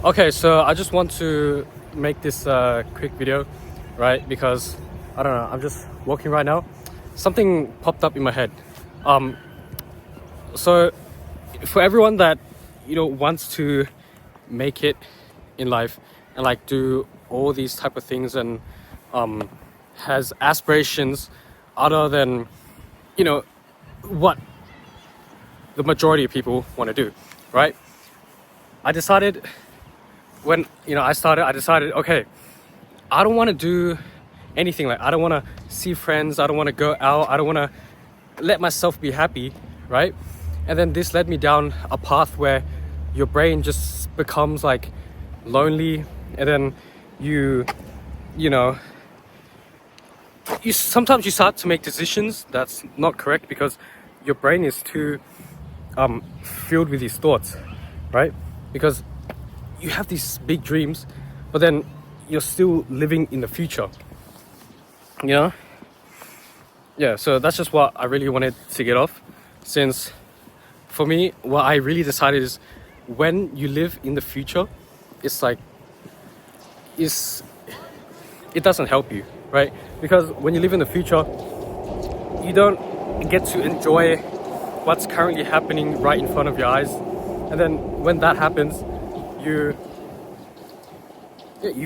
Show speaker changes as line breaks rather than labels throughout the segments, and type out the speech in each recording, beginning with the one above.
Okay, so I just want to make this quick video, right? Because I don't know, I'm just walking right now. Something popped up in my head. Um, so for everyone that wants to make it in life and like do all these type of things and has aspirations other than what the majority of people want to do, right? I decided when I decided, okay, I don't want to do anything. Like, I don't want to see friends, I don't want to go out, I don't want to let myself be happy, right? And then this led me down a path where your brain just becomes like lonely, and then you know you sometimes you start to make decisions that's not correct because your brain is too filled with these thoughts, right? Because you have these big dreams, but then you're still living in the future, you know? Yeah, so that's just what I really wanted to get off. Since for me, what I really decided is when you live in the future, it's like, it doesn't help you, right? Because when you live in the future, you don't get to enjoy what's currently happening right in front of your eyes. And then when that happens, you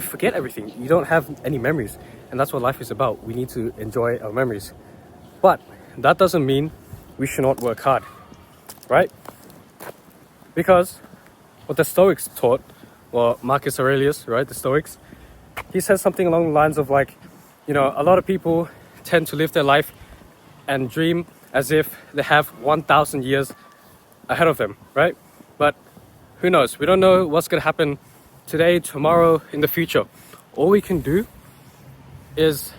forget everything. You don't have any memories. And that's what life is about. We need to enjoy our memories. But that doesn't mean we should not work hard, right? Because what the Stoics taught, well, Marcus Aurelius, right, the Stoics, he says something along the lines of like, a lot of people tend to live their life and dream as if they have 1,000 years ahead of them, right? But who knows? We don't know what's going to happen today, tomorrow, in the future. All we can do is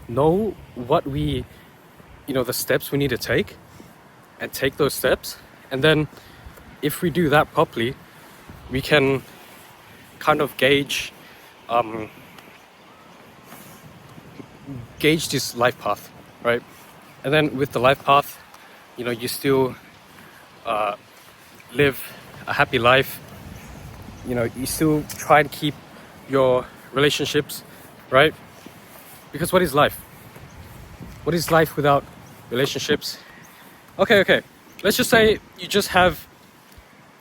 know what the steps we need to take, and take those steps. And then if we do that properly, we can kind of gauge this life path, right? And then with the life path, you still live a happy life. You still try and keep your relationships, right? Because what is life? What is life without relationships? Okay. Let's just say you just have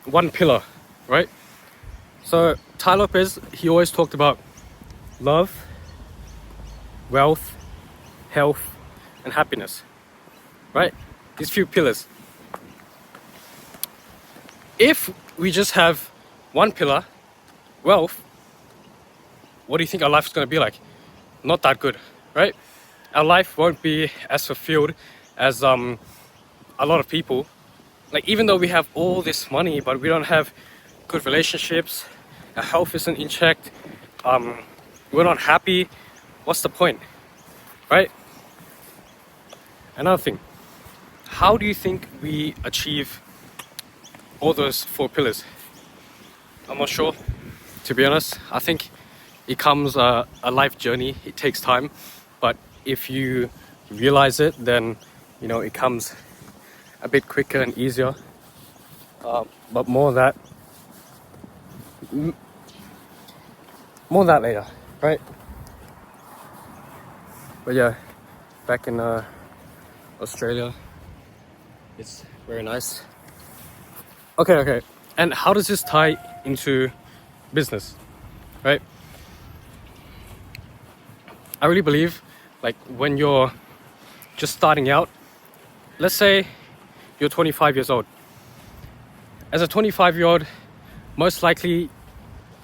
one pillar, right? So Tai Lopez, he always talked about love, wealth, health, and happiness, right? These few pillars. If we just have one pillar, wealth, what do you think our life is going to be like? Not that good, right? Our life won't be as fulfilled as a lot of people. Like, even though we have all this money, but we don't have good relationships, our health isn't in check, we're not happy, what's the point, right? Another thing, how do you think we achieve all those four pillars? I'm not sure, to be honest. I think it comes a life journey. It takes time, but if you realize it, then it comes a bit quicker and easier. But more on that later, right? But yeah, back in Australia, it's very nice. Okay. And how does this tie into business, right? I really believe, like, when you're just starting out, let's say you're 25 years old. As a 25-year-old, most likely,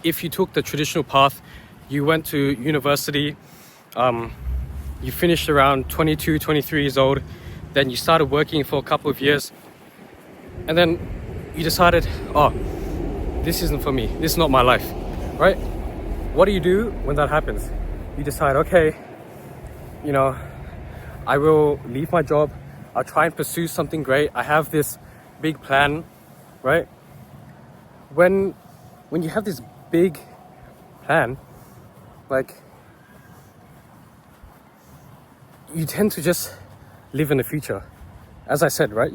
if you took the traditional path, you went to university, you finished around 22, 23 years old, then you started working for a couple of years, and then you decided, oh, this isn't for me, this is not my life, right? What do you do when that happens? You decide, okay, I will leave my job, I'll try and pursue something great, I have this big plan, right? When you have this big plan, like, you tend to just live in the future. As I said, right?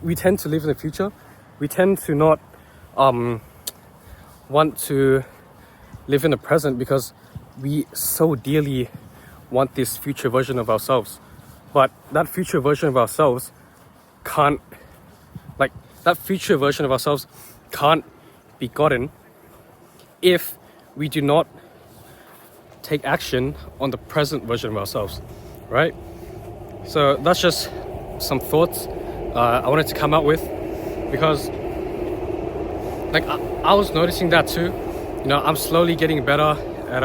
We tend to live in the future. We tend to not want to live in the present because we so dearly want this future version of ourselves. But that future version of ourselves can't be gotten if we do not take action on the present version of ourselves, right? So that's just some thoughts I wanted to come out with, because like I was noticing that too. You know, I'm slowly getting better at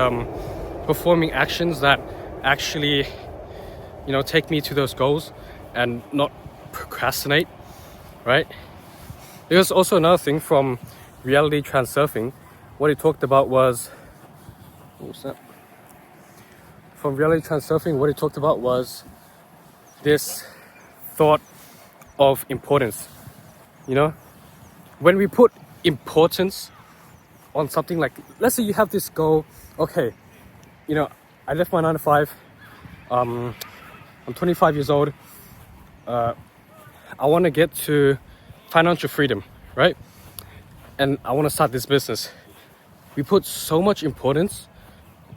performing actions that actually, you know, take me to those goals and not procrastinate, right? There's also another thing from reality transurfing. What he talked about was, what was that? From reality transurfing, what he talked about was this thought of importance. You know, when we put importance on something, like, let's say you have this goal, okay, you know, I left my 9 to 5, I'm 25 years old, I want to get to financial freedom, right? And I want to start this business. We put so much importance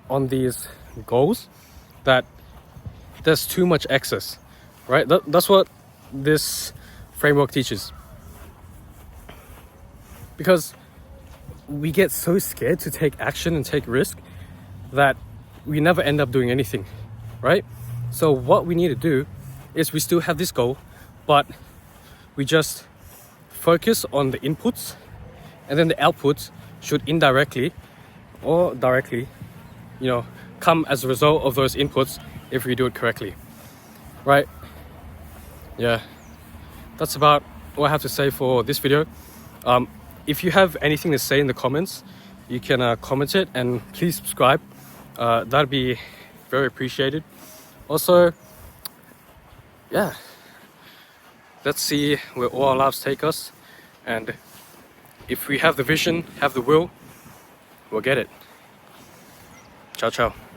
on these goals that there's too much excess, right? That's what this framework teaches. Because we get so scared to take action and take risk that we never end up doing anything, right? So what we need to do is, we still have this goal, but we just focus on the inputs, and then the outputs should indirectly or directly, you know, come as a result of those inputs if we do it correctly, right? Yeah, that's about what I have to say for this video. If you have anything to say in the comments, you can comment it, and please subscribe. That'd be very appreciated. Also, yeah, let's see where all our lives take us, and if we have the vision, have the will, we'll get it. Ciao, ciao.